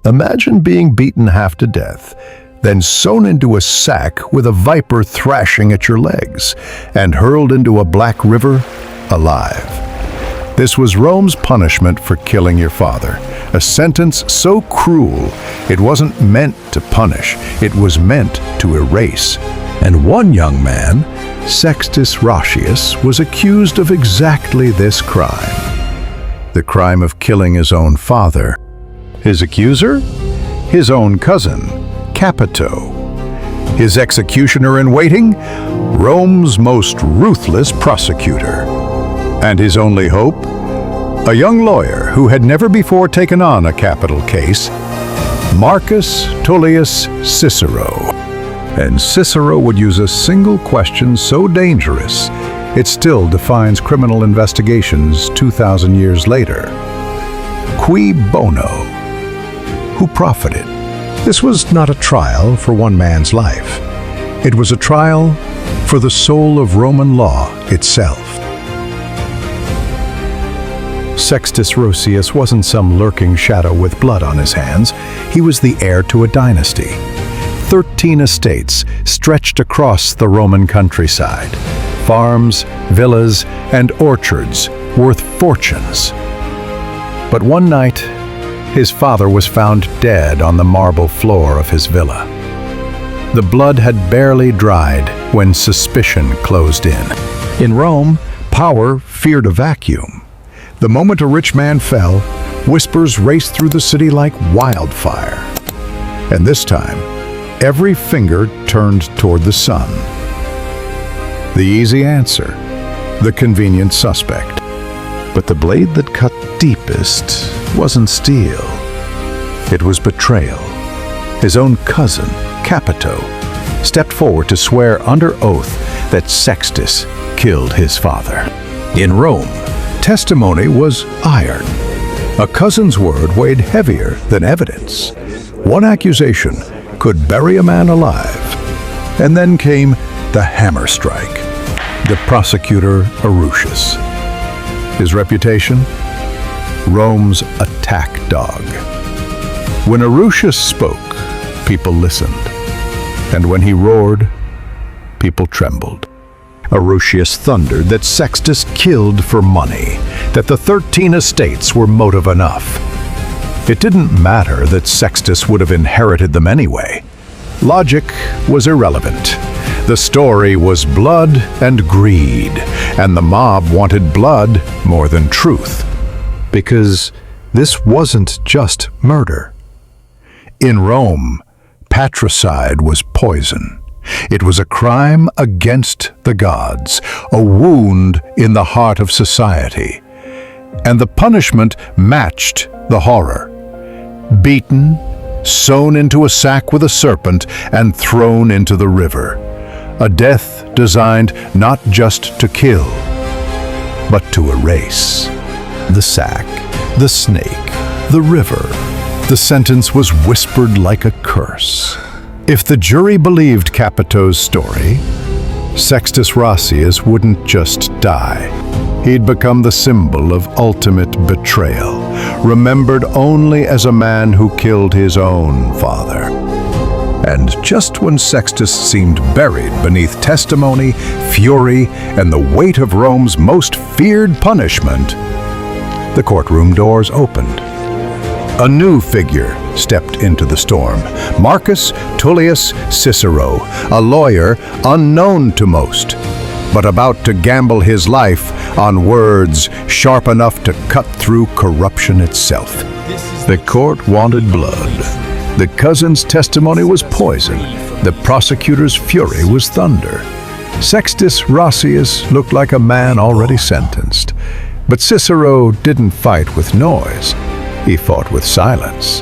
Imagine being beaten half to death, then sewn into a sack with a viper thrashing at your legs, and hurled into a black river alive. This was Rome's punishment for killing your father, a sentence so cruel it wasn't meant to punish, it was meant to erase. And one young man, Sextus Roscius, was accused of exactly this crime. The crime of killing his own father. His accuser? His own cousin, Capito. His executioner in waiting? Rome's most ruthless prosecutor. And his only hope? A young lawyer who had never before taken on a capital case, Marcus Tullius Cicero. And Cicero would use a single question so dangerous, it still defines criminal investigations 2,000 years later. Cui Bono? Who profited? This was not a trial for one man's life. It was a trial for the soul of Roman law itself. Sextus Roscius wasn't some lurking shadow with blood on his hands. He was the heir to a dynasty. 13 estates stretched across the Roman countryside. Farms, villas, and orchards worth fortunes. But one night, his father was found dead on the marble floor of his villa. The blood had barely dried when suspicion closed in. In Rome, power feared a vacuum. The moment a rich man fell, whispers raced through the city like wildfire. And this time, every finger turned toward the son. The easy answer, the convenient suspect. But the blade that cut deepest wasn't steel. It was betrayal. His own cousin, Capito, stepped forward to swear under oath that Sextus killed his father. In Rome, testimony was iron. A cousin's word weighed heavier than evidence. One accusation could bury a man alive. And then came the hammer strike. The prosecutor, Arusius. His reputation? Rome's attack dog. When Arusius spoke, people listened. And when he roared, people trembled. Arusius thundered that Sextus killed for money, that the 13 estates were motive enough. It didn't matter that Sextus would have inherited them anyway. Logic was irrelevant. The story was blood and greed, and the mob wanted blood more than truth. Because this wasn't just murder. In Rome, parricide was poison. It was a crime against the gods, a wound in the heart of society. And the punishment matched the horror. Beaten, sewn into a sack with a serpent, and thrown into the river. A death designed not just to kill, but to erase. The sack, the snake, the river. The sentence was whispered like a curse. If the jury believed Capito's story, Sextus Roscius wouldn't just die. He'd become the symbol of ultimate betrayal, remembered only as a man who killed his own father. And just when Sextus seemed buried beneath testimony, fury, and the weight of Rome's most feared punishment, the courtroom doors opened. A new figure stepped into the storm, Marcus Tullius Cicero, a lawyer unknown to most, but about to gamble his life on words sharp enough to cut through corruption itself. The court wanted blood. The cousin's testimony was poison. The prosecutor's fury was thunder. Sextus Roscius looked like a man already sentenced. But Cicero didn't fight with noise. He fought with silence.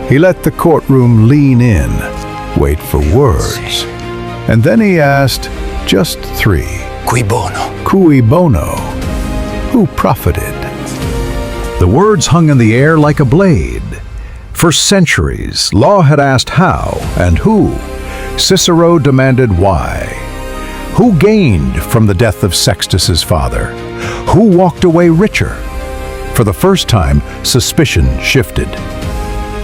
He let the courtroom lean in, wait for words. And then he asked just three. Cui Bono? Cui Bono? Who profited? The words hung in the air like a blade. For centuries, law had asked how and who. Cicero demanded why. Who gained from the death of Sextus's father? Who walked away richer? For the first time, suspicion shifted.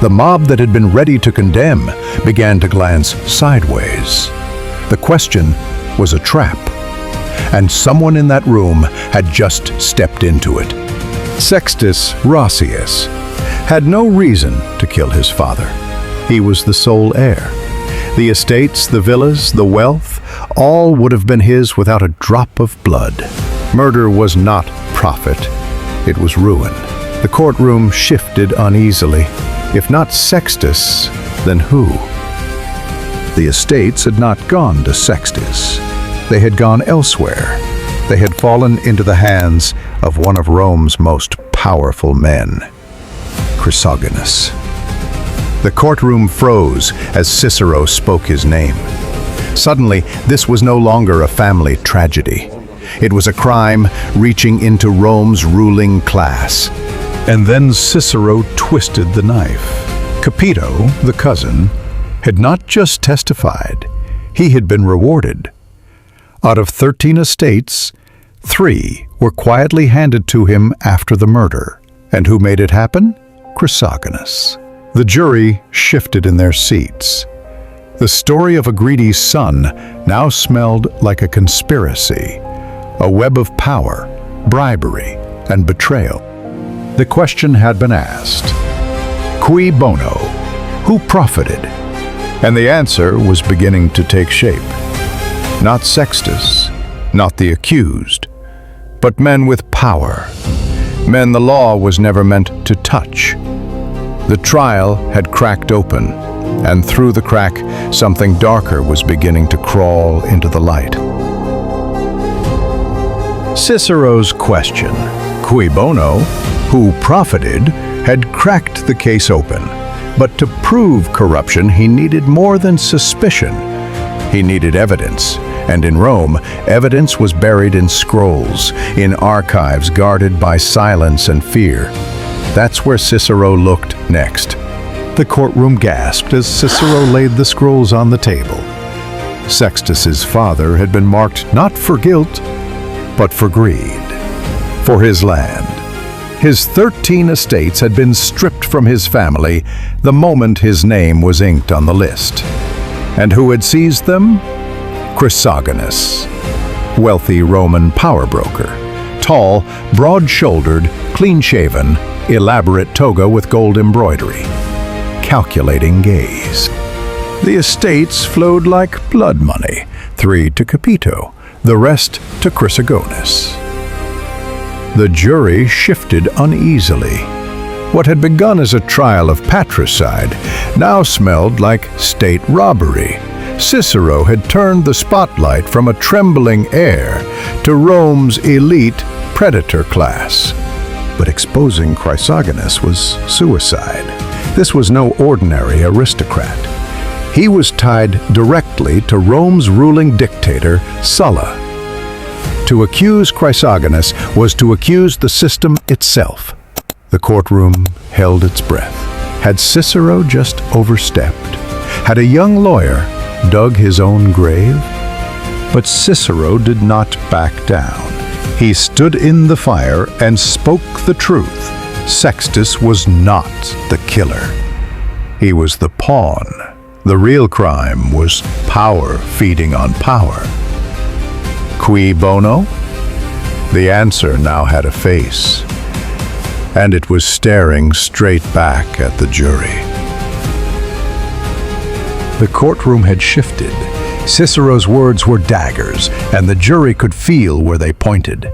The mob that had been ready to condemn began to glance sideways. The question was a trap, and someone in that room had just stepped into it. Sextus Roscius had no reason to kill his father. He was the sole heir. The estates, the villas, the wealth, all would have been his without a drop of blood. Murder was not profit, it was ruin. The courtroom shifted uneasily. If not Sextus, then who? The estates had not gone to Sextus. They had gone elsewhere. They had fallen into the hands of one of Rome's most powerful men, Chrysogonus. The courtroom froze as Cicero spoke his name. Suddenly, this was no longer a family tragedy. It was a crime reaching into Rome's ruling class. And then Cicero twisted the knife. Capito, the cousin, had not just testified, he had been rewarded. Out of 13 estates, 3 were quietly handed to him after the murder. And who made it happen? Chrysogonus. The jury shifted in their seats. The story of a greedy son now smelled like a conspiracy, a web of power, bribery, and betrayal. The question had been asked, Cui Bono, who profited? And the answer was beginning to take shape. Not Sextus, not the accused, but men with power, men the law was never meant to touch. The trial had cracked open, and through the crack, something darker was beginning to crawl into the light. Cicero's question, Cui Bono, who profited, had cracked the case open. But to prove corruption, he needed more than suspicion. He needed evidence. And in Rome, evidence was buried in scrolls, in archives guarded by silence and fear. That's where Cicero looked next. The courtroom gasped as Cicero laid the scrolls on the table. Sextus's father had been marked not for guilt, but for greed, for his land. His 13 estates had been stripped from his family the moment his name was inked on the list. And who had seized them? Chrysogonus, wealthy Roman power broker. Tall, broad-shouldered, clean-shaven, elaborate toga with gold embroidery. Calculating gaze. The estates flowed like blood money, 3 to Capito, the rest to Chrysogonus. The jury shifted uneasily. What had begun as a trial of patricide now smelled like state robbery. Cicero had turned the spotlight from a trembling heir to Rome's elite predator class. But exposing Chrysogonus was suicide. This was no ordinary aristocrat. He was tied directly to Rome's ruling dictator, Sulla. To accuse Chrysogonus was to accuse the system itself. The courtroom held its breath. Had Cicero just overstepped? Had a young lawyer dug his own grave? But Cicero did not back down. He stood in the fire and spoke the truth. Sextus was not the killer. He was the pawn. The real crime was power feeding on power. Cui Bono? The answer now had a face, and it was staring straight back at the jury. The courtroom had shifted. Cicero's words were daggers, and the jury could feel where they pointed.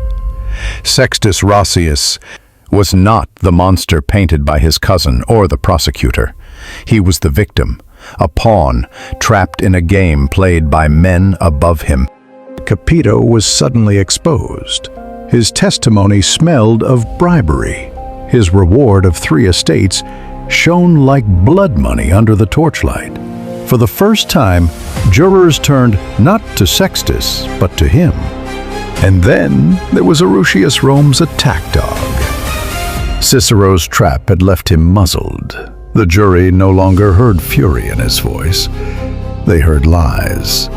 Sextus Roscius was not the monster painted by his cousin or the prosecutor. He was the victim, a pawn trapped in a game played by men above him. Capito was suddenly exposed. His testimony smelled of bribery. His reward of 3 estates shone like blood money under the torchlight. For the first time, jurors turned not to Sextus, but to him. And then there was Arucius Rome's attack dog. Cicero's trap had left him muzzled. The jury no longer heard fury in his voice. They heard lies.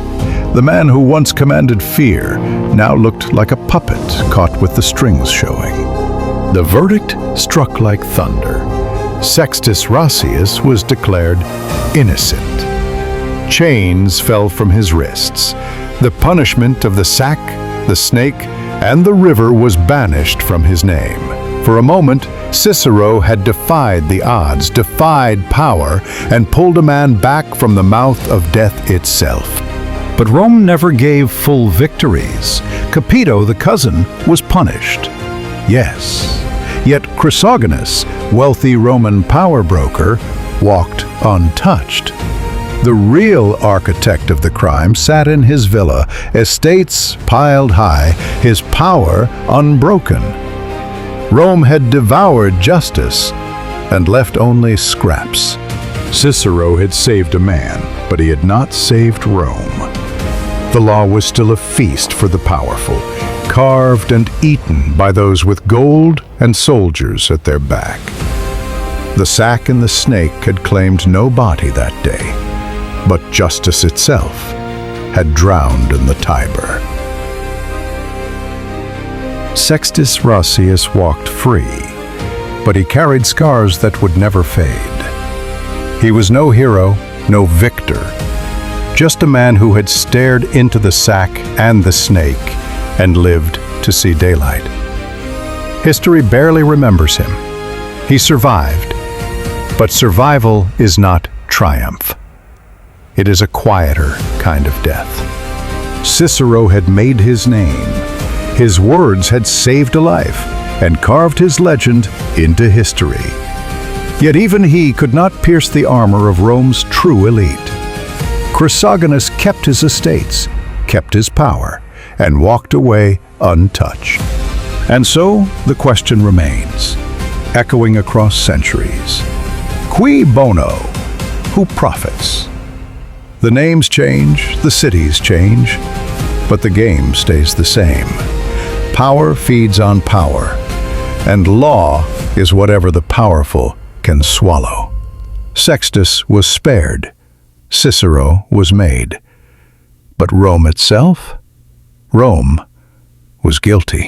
The man who once commanded fear now looked like a puppet caught with the strings showing. The verdict struck like thunder. Sextus Roscius was declared innocent. Chains fell from his wrists. The punishment of the sack, the snake, and the river was banished from his name. For a moment, Cicero had defied the odds, defied power, and pulled a man back from the mouth of death itself. But Rome never gave full victories. Capito, the cousin, was punished. Yes. Yet Chrysogonus, wealthy Roman power broker, walked untouched. The real architect of the crime sat in his villa, estates piled high, his power unbroken. Rome had devoured justice and left only scraps. Cicero had saved a man, but he had not saved Rome. The law was still a feast for the powerful, carved and eaten by those with gold and soldiers at their back. The sack and the snake had claimed no body that day, but justice itself had drowned in the Tiber. Sextus Roscius walked free, but he carried scars that would never fade. He was no hero, no victor, just a man who had stared into the sack and the snake and lived to see daylight. History barely remembers him. He survived, but survival is not triumph. It is a quieter kind of death. Cicero had made his name. His words had saved a life and carved his legend into history. Yet even he could not pierce the armor of Rome's true elite. Chrysogonus kept his estates, kept his power, and walked away untouched. And so the question remains, echoing across centuries. Cui Bono? Who profits? The names change, the cities change, but the game stays the same. Power feeds on power, and law is whatever the powerful can swallow. Sextus was spared, Cicero was made. But Rome itself? Rome was guilty.